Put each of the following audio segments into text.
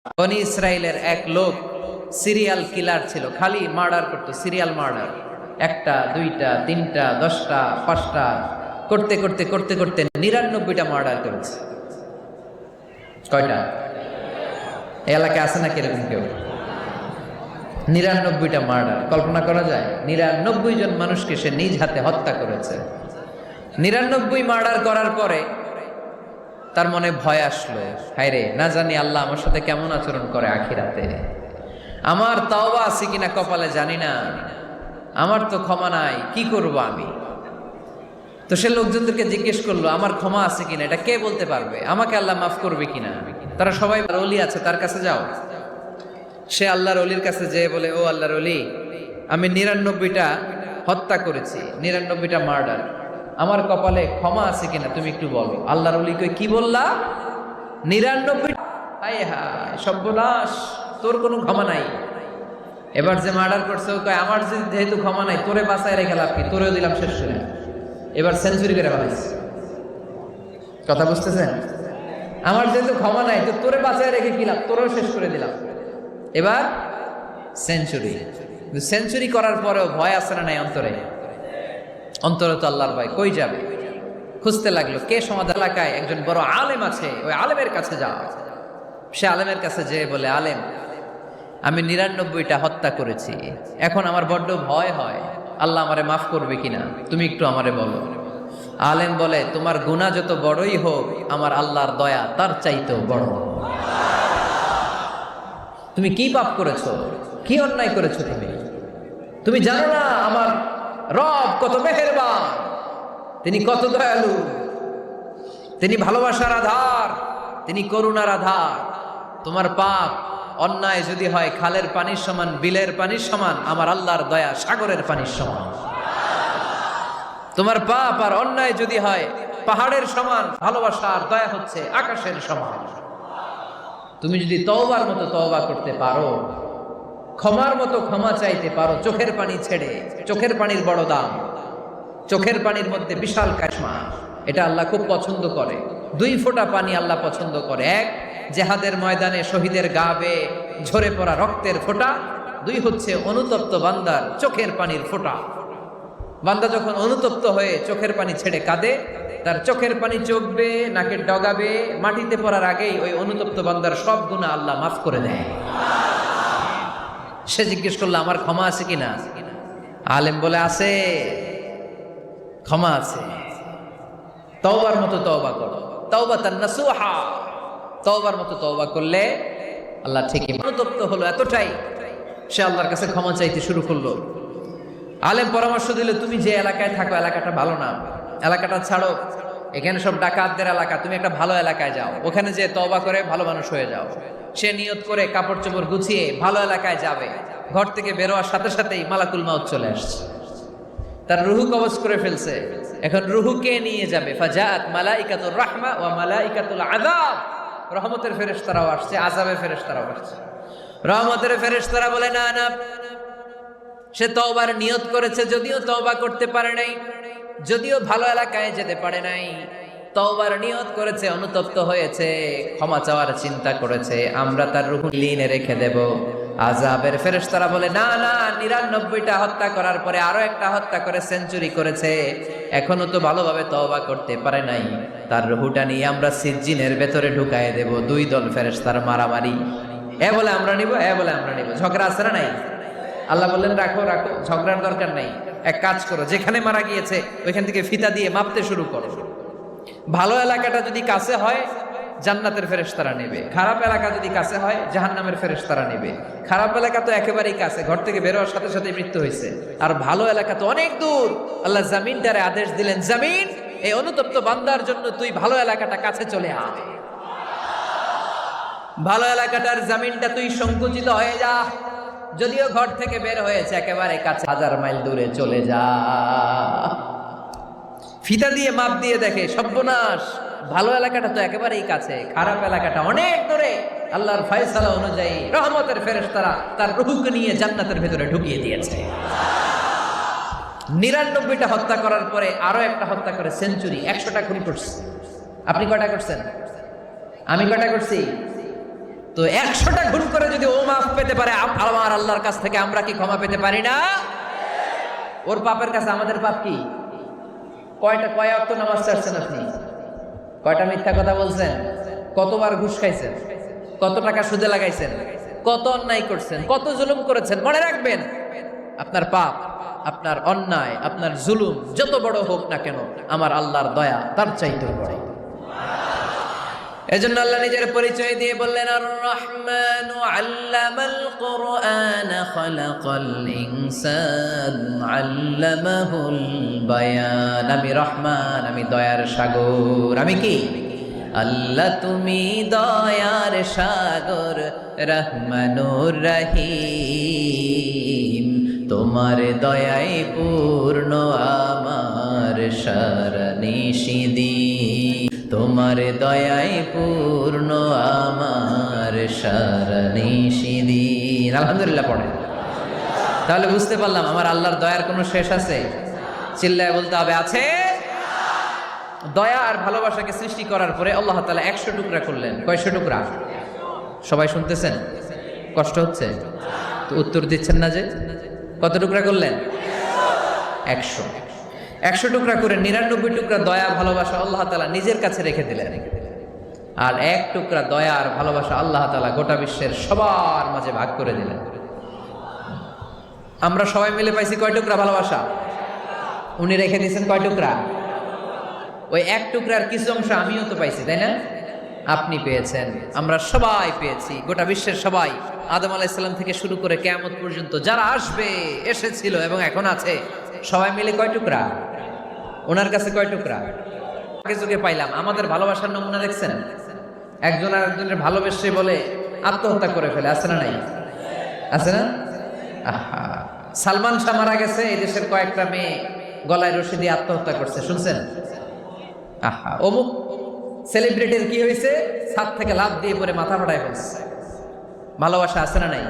বনি ইসরায়েলের এক লোক সিরিয়াল কিলার ছিল, খালি মার্ডার করতো, সিরিয়াল মার্ডার। একটা, দুইটা, তিনটা, 10টা, 5টা করতে করতে করতে করতে 99টা মার্ডার করেছে। কয়টা? এলাকায় আছে নাকি এরকম কেউ? 99টা মার্ডার, কল্পনা করা যায়? 99 জন মানুষকে সে নিজ হাতে হত্যা করেছে। 99 মার্ডার করার পরে তার মনে ভয় আসলো, হায়রে না জানি আল্লাহ আমার সাথে কেমন আচরণ করে আখিরাতে, আমার তাওবা আছে কিনা কপালে জানি না, আমার তো ক্ষমা নাই, কি করব আমি? তো সে লোকজনদেরকে জিজ্ঞেস করলো, আমার ক্ষমা আছে কিনা, এটা কে বলতে পারবে? আমাকে আল্লাহ মাফ করবে কিনা? তারা সবাই, ওলি আছে তার কাছে যাও। সে আল্লাহর অলির কাছে যেয়ে বলে, ও আল্লাহর অলি, আমি 99টা হত্যা করেছি, 99টা মার্ডার, আমার কপালে ক্ষমা আছে কিনা তুমি একটু বলো। আল্লাহর অলি কই, কি বললা? 99? হায় হায় সর্বনাশ, তোর কোনো ক্ষমা নাই। এবার যে মার্ডার করছে ও কয়, আমার যেহেতু ক্ষমা নাই, তোরে বাঁচায় রেখে লাভ কি, তোরেও দিলাম শেষ করে। এবার সেঞ্চুরি করে বানাইছে। কথা বুঝতেছেন? আমার যেহেতু ক্ষমা নাই, তো তোরে বাঁচায় রেখে কি লাভ, তোরেও শেষ করে দিলাম। এবার সেঞ্চুরি। সেঞ্চুরি করার পরেও ভয় আছে না নাই অন্তরে? অন্তরে তো আল্লাহর ভয়, কই যাবে? খুঁজতে লাগলো কে সমাজ এলাকায় একজন বড় আলেম আছে, ওই আলেমের কাছে যাও। সে আলেমের কাছে যেয়ে বলে, আলেম, আমি 99টা হত্যা করেছি, এখন আমার বড্ড ভয় হয়, আল্লাহ আমারে মাফ করবে কিনা, তুমি একটু আমারে বলো। আলেম বলে, তোমার গুনাহ যত বড়ই হোক, আমার আল্লাহর দয়া তার চাইতেও বড়। তুমি কি পাপ করেছো, কি অন্যায় করেছো তুমি? তুমি জানো না আমার রব কত মেহেরবান, তিনি কত দয়ালু, তিনি ভালোবাসার আধার, তিনি করুণার আধার। তোমার পাপ অন্যায় যদি হয় খালের পানির সমান, বিলের পানির সমান, আমার আল্লাহর দয়া সাগরের পানির সমান। তোমার পাপ আর অন্যায় যদি হয় পাহাড়ের সমান, ভালোবাসার দয়া হচ্ছে আকাশের সমান। তুমি যদি তওবার মতো তওবা করতে পারো, ক্ষমার মতো ক্ষমা চাইতে পারো, চোখের পানি ছেড়ে, চোখের পানির বড় দাম, চোখের পানির মধ্যে বিশাল কাশমা, এটা আল্লাহ খুব পছন্দ করে। 2 ফোঁটা পানি আল্লাহ পছন্দ করে। 1, জেহাদের ময়দানে শহীদের গা বেয়ে ঝরে পড়া রক্তের ফোঁটা। 2 হচ্ছে অনুতপ্ত বান্দার চোখের পানির ফোঁটা। বান্দা যখন অনুতপ্ত হয়ে চোখের পানি ছেড়ে কাঁদে, তার চোখের পানি চোখ বেয়ে নাকের ডগা বেয়ে মাটিতে পড়ার আগেই ওই অনুতপ্ত বান্দার সব গুনাহ আল্লাহ মাফ করে দেয়। সে জিজ্ঞেস করলো, আমার ক্ষমা আছে কিনা? আলেম বলে, আছে, ক্ষমা আছে। তওবার মতো তওবা করো, তাওবাতান নাসুহা, তওবার মতো তওবা করলে আল্লাহ ঠিকই। অনুতপ্ত হলো এতটাই, সে আল্লাহর কাছে ক্ষমা চাইতে শুরু করলো। আলেম পরামর্শ দিল, তুমি যে এলাকায় থাকো এলাকাটা ভালো না, এলাকাটা ছাড়ো, এখানে সব ডাকাতদের এলাকা, তুমি একটা ভালো এলাকায় যাও, ওখানে যে তওবা করে ভালো মানুষ হয়ে যাও। সে নিয়ত করে কাপড় চোপড় গুছিয়ে ভালো এলাকায় যাবে। ঘর থেকে বেরোয়ার সাথে সাথেই মালাকুল মাউত চলে আসছে, তার রুহু কবজ করে ফেলছে। এখন রুহুকে নিয়ে যাবে। ফাজাআত মালাইকাতুর রাহমা ওয়া মালাইকাতুল আযাব, রহমতের ফেরেশতারাও আসছে, আযাবের ফেরেশতারাও আসছে। রহমতের ফেরেশতারা বলে, না না, সে তওবার নিয়ত করেছে, যদিও তওবা করতে পারে নাই, যদিও ভালো এলাকায় যেতে পারে নাই, তওবার নিয়ত করেছে, অনুতপ্ত হয়েছে, ক্ষমা চাওয়ার চিন্তা করেছে, আমরা তার রূহ লিনে রেখে দেব। আযাবের ফেরেশতারা বলে, না না, 99টা হত্যা করার পরে আরো একটা হত্যা করে সেঞ্চুরি করেছে, এখনো তো ভালোভাবে তওবা করতে পারে নাই, তার রূহটা নিয়ে আমরা সিজ্জিনের ভেতরে ঢুকায়ে দেব। 2 দল ফেরেশতার মারামারি, এ বলে আমরা নিব, এ বলে আমরা নিব, ঝগড়া আছে না নাই? আল্লাহ বললেন, রাখো রাখো, ঝগড়ার দরকার নাই, এক কাজ করো, যেখানে মারা গিয়েছে ওইখান থেকে ফিতা দিয়ে মাপতে শুরু করো। ভালো এলাকাটা যদি কাছে হয় জান্নাতের ফেরেশতারা নেবে, খারাপ এলাকা যদি কাছে হয় জাহান্নামের ফেরেশতারা নেবে। খারাপ এলাকা তো একেবারেই কাছে, ঘর থেকে বেরোয়ার সাথে সাথে মৃত্যু হয়েছে, আর ভালো এলাকা তো অনেক দূর। আল্লাহ জামিনটারে আদেশ দিলেন, জামিন, এই অনুতপ্ত বান্দার জন্য তুই ভালো এলাকাটা কাছে চলে আয়, ভালো এলাকাটার জামিনটা তুই সংকুচিত হয়ে যা, যদিও ঘর থেকে বের হয়েছে একেবারে কাছে, 1000 মাইল দূরে চলে যা। ফিতা দিয়ে মাপ দিয়ে দেখে, সর্বনাশ, ভালো এলাকাটা তো একেবারেই কাছে, খারাপ এলাকাটা অনেক দূরে। আল্লাহর ফয়সালা অনুযায়ী রহমতের ফেরেশতারা তার রূহকে নিয়ে জান্নাতের ভেতরে ঢুকিয়ে দিয়েছে। 99টা হত্যা করার পরে আরো একটা হত্যা করে সেঞ্চুরি, 100টা খুন করছে। আপনি কয়টা করছেন? আমি কয়টা করছি? তো 100টা গুণ করে যদি ও মাফ পেতে পারে, আমার আল্লাহর কাছ থেকে আমরা কি ক্ষমা পেতে পারি না? ওর পাপের কাছে আমাদের পাপ কি? কয় ওয়াক্ত নামাজ ছাড়ছেন আপনি? কয়টা মিথ্যা কথা বলছেন? কতবার ঘুষ খাইছেন? কত টাকা সুদে লাগাইছেন? কত অন্যায় করছেন? কত জুলুম করেছেন? মনে রাখবেন, আপনার পাপ, আপনার অন্যায়, আপনার জুলুম যত বড় হোক না কেন, আমার আল্লাহর দয়া তার চাইতেও বড়। এজন্য আল্লাহ নিজের পরিচয় দিয়ে বললেন, আর রহমানু আল্লামাল কুরআন খালাকাল ইনসান আল্লামাহুল বায়ান। আমি রহমান, আমি দয়ার সাগর। আমি কি? আল্লাহ তুমি দয়ার সাগর, রহমানুর রহিম। তোমার দয়ায় পূর্ণ আমার সারা নিশিদিন, তোমার দয়ায় পূর্ণ আমার সারা নিশিদিন। আলহামদুলিল্লাহ পড়ে। তাহলে বুঝতে পারলাম আমার আল্লাহর দয়ার কোনো শেষ আছে? চিল্লায় বলতে হবে আছে। দয়া আর ভালোবাসাকে সৃষ্টি করার পরে আল্লাহ তাআলা 100 টুকরা করলেন। কয়শো টুকরা? সবাই শুনতেছেন? কষ্ট হচ্ছে তো? উত্তর দিচ্ছেন না যে? কত টুকরা করলেন? 100 টুকরা করে 99 টুকরা দয়া ভালোবাসা আল্লাহ তাআলা নিজের কাছে রেখে দিলেন, আর 1 টুকরা দয়া আর ভালোবাসা আল্লাহ তাআলা গোটা বিশ্বের সবার মাঝে ভাগ করে দিলেন। আমরা সবাই মিলে পাইছি কয় টুকরা ভালোবাসা? উনি রেখে দিয়েছেন কয় টুকরা? ওই 1 টুকরার কিছু অংশ আমিও তো পাইছি, তাই না? আপনি পেয়েছেন, আমরা সবাই পেয়েছি, গোটা বিশ্বের সবাই, আদম আলাইহিস সালাম থেকে শুরু করে কিয়ামত পর্যন্ত যারা আসবে, এসেছিল এবং এখন আছে, সবাই মিলে কয় টুকরা? ওনার কাছে কয় টুকরা? আগে যুগে পাইলাম। আমাদের ভালোবাসার নমুনা দেখছেন? একজন আর একজনের ভালোবেসে বলে আত্মহত্যা করে ফেলে, আছে না নাই? আছে না? আহা, সালমান শাহ মারা গেছে, এই দেশের কয়েকটা মেয়ে গলায় রশি দিয়ে আত্মহত্যা করছে, শুনছেন? আহা, অমুক সেলিব্রিটির কি হয়েছে, ছাদ থেকে লাফ দিয়ে পরে মাথা ফাটায় ফেলছে। ভালোবাসা আছে না নাই?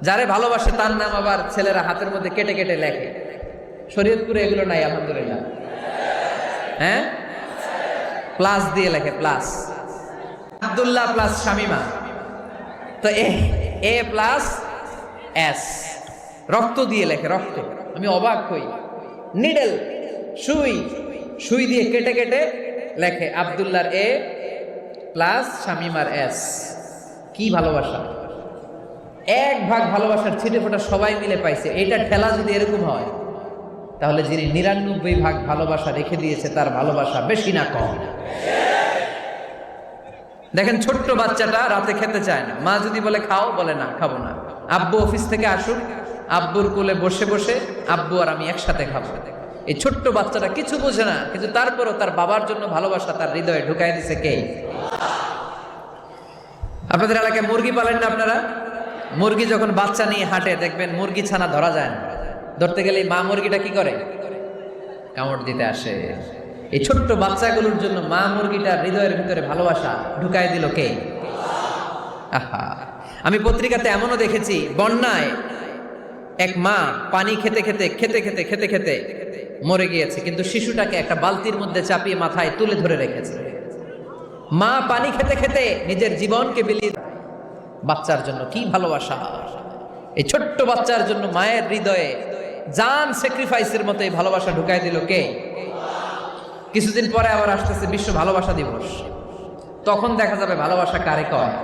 যারে ভালোবাসে তার নাম আবার ছেলেরা হাতের মধ্যে কেটে কেটে লেখে। শরীয়তপুরে এগুলো নাই আলহামদুলিল্লাহ। হ্যাঁ, প্লাস দিয়ে লেখে, প্লাস। আব্দুল্লাহ প্লাস শামিমা, তো এ প্লাস এস, রক্ত দিয়ে লেখে, রক্ত। আমি অবাক হই, নিডেল, সুই দিয়ে কেটে কেটে লেখে আব্দুল্লাহর এ প্লাস শামিমার এস। কি ভালোবাসা! 1 ভাগ ভালোবাসার ছিটে ফোটা সবাই মিলে পাইছে। এইটা ঠেলা যদি এরকম হয়, তাহলে যিনি 99 ভাগ ভালোবাসা রেখে দিয়েছে তার ভালোবাসা বেশি না কম? দেখেন, ছোট্ট বাচ্চাটা রাতে খেতে চায় না, মা যদি বলে খাও, বলে না, খাবো না। আব্বু অফিস থেকে আসুক, আব্বুর কোলে বসে বসে আব্বু আর আমি একসাথে খাবো। এই ছোট্ট বাচ্চাটা কিছু বোঝে না, কিন্তু তারপরও তার বাবার জন্য ভালোবাসা তার হৃদয়ে ঢুকাই দিছে কে? আপনাদের এলাকায় মুরগি পালেন না আপনারা? মুরগি যখন বাচ্চা নিয়ে হাঁটে, দেখবেন মুরগি ছানা ধরা যায় না। ধরতে গেলে মা মুরগিটা কি করে? কামড় দিতে আসে। এই ছোট্ট বাচ্চাগুলোর জন্য মা মুরগিটার হৃদয়ের ভিতরে ভালোবাসা ঢুকাই দিল কে? আহা, আমি পত্রিকাতে এমনও দেখেছি, বন্যায় এক মা পানি খেতে খেতে মরে গিয়েছে, কিন্তু শিশুটাকে একটা বালতির মধ্যে চাপিয়ে মাথায় তুলে ধরে রেখেছে। মা পানি খেতে খেতে নিজের জীবনকে বিলিয়ে, বাচ্চার জন্য কি ভালোবাসা! এই ছোট্ট বাচ্চার জন্য মায়ের হৃদয়ে জান স্যাক্রিফাইসের মতো এই ভালোবাসা ঢুকাই দিল কে? কিছুদিন পরে আবার আসতেছে বিশ্ব ভালোবাসা দিবস। তখন দেখা যাবে ভালোবাসা কারে কয়।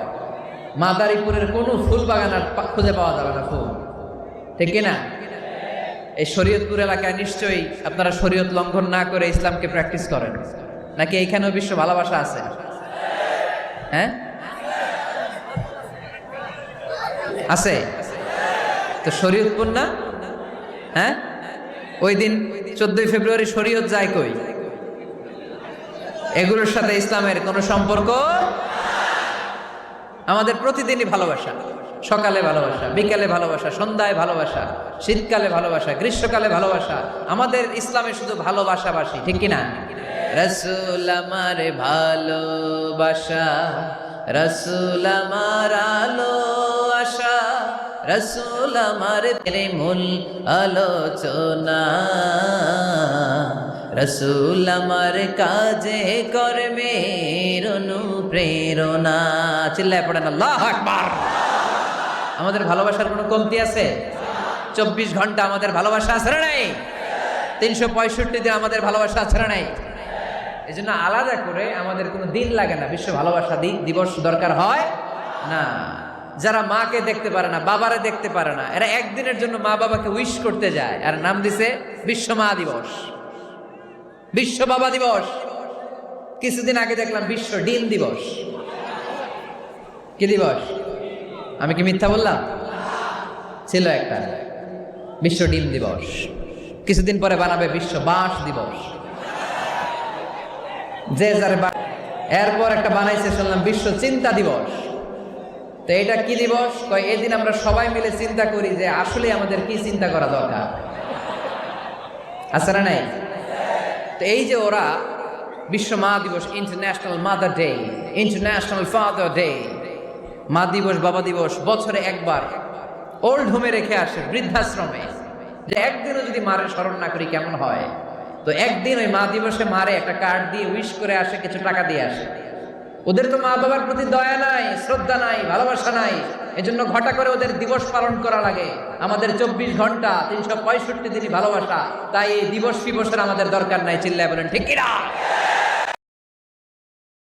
মাদারীপুরের কোনো ফুল বাগান আর খুঁজে পাওয়া যাবে না ফুল, ঠিক কিনা? এই শরীয়তপুর এলাকায় নিশ্চয়ই আপনারা শরীয়ত লঙ্ঘন না করে ইসলামকে প্র্যাকটিস করেন, নাকি এইখানেও বিশ্ব ভালোবাসা আছে? হ্যাঁ, আছে তো। শরীয়তপুর না? হ্যাঁ, ওই দিন 14 ফেব্রুয়ারি শরীয়ত যায় কই? এগুলোর সাথে ইসলামের কোনো সম্পর্ক? আমাদের প্রতিদিনই ভালোবাসা, সকালে ভালোবাসা, বিকালে ভালোবাসা, সন্ধ্যায় ভালোবাসা, শীতকালে ভালোবাসা, গ্রীষ্মকালে ভালোবাসা। আমাদের ইসলামে শুধু ভালোবাসাবাসি, ঠিক কিনা? রাসূল আমার ভালোবাসা, রাসূল আমার আলো আশা, রাসূল আমার মূল আলোচনা, রসুল আমার কাজে কর্মের অনুপ্রেরণা। চিল্লায় পড়েন আল্লাহু আকবার। আমাদের ভালোবাসার কোনো কমতি আছে? 24 ঘন্টা আমাদের ভালোবাসা আছে না নাই? 365 দিন আমাদের ভালোবাসা আছে না নাই? এই জন্য আলাদা করে আমাদের কোনো দিন লাগে না, বিশ্ব ভালোবাসা দিবস দরকার হয় না। যারা মাকে দেখতে পারে না, বাবারে দেখতে পারে না, এরা একদিনের জন্য মা বাবাকে উইশ করতে যায়, আর নাম দিছে বিশ্ব মা দিবস, বিশ্ব বাবা দিবস। কিছুদিন আগে দেখলাম বিশ্ব ডিম দিবস। কি দিবস? আমি কি মিথ্যা বললাম? ছিল একটা বিশ্ব ডিম দিবস। কিছুদিন পরে বানাবে বিশ্ব বাঁশ দিবস। যে যার এরপর একটা বানাইছে শুনলাম বিশ্ব চিন্তা দিবস। তো এটা কি দিবস? কয় এদিন আমরা সবাই মিলে চিন্তা করি যে আসলে আমাদের কি চিন্তা করা দরকার, আছে না নাই? তো এই যে ওরা বিশ্ব মা দিবস, international mother day, international father day, মা দিবস বাবা দিবস বছরে একবার ওল্ড হোমে রেখে আসে, বৃদ্ধাশ্রমে, যে একদিনও যদি মারে স্মরণ না করি কেমন হয়। তো একদিন ওই মা দিবসে মারে একটা কার্ড দিয়ে উইশ করে আসে, কিছু টাকা দিয়ে আসে। ওদের তো মা বাবার প্রতি দয়া নাই, শ্রদ্ধা নাই, ভালোবাসা নাই, এজন্য ঘটা করে ওদের দিবস পালন করা লাগে। আমাদের 24 ঘন্টা 365 দিনই ভালোবাসা, তাই এই দিবস ফিবসের আমাদের দরকার নাই। চিল্লায় বলেন ঠিক কিনা?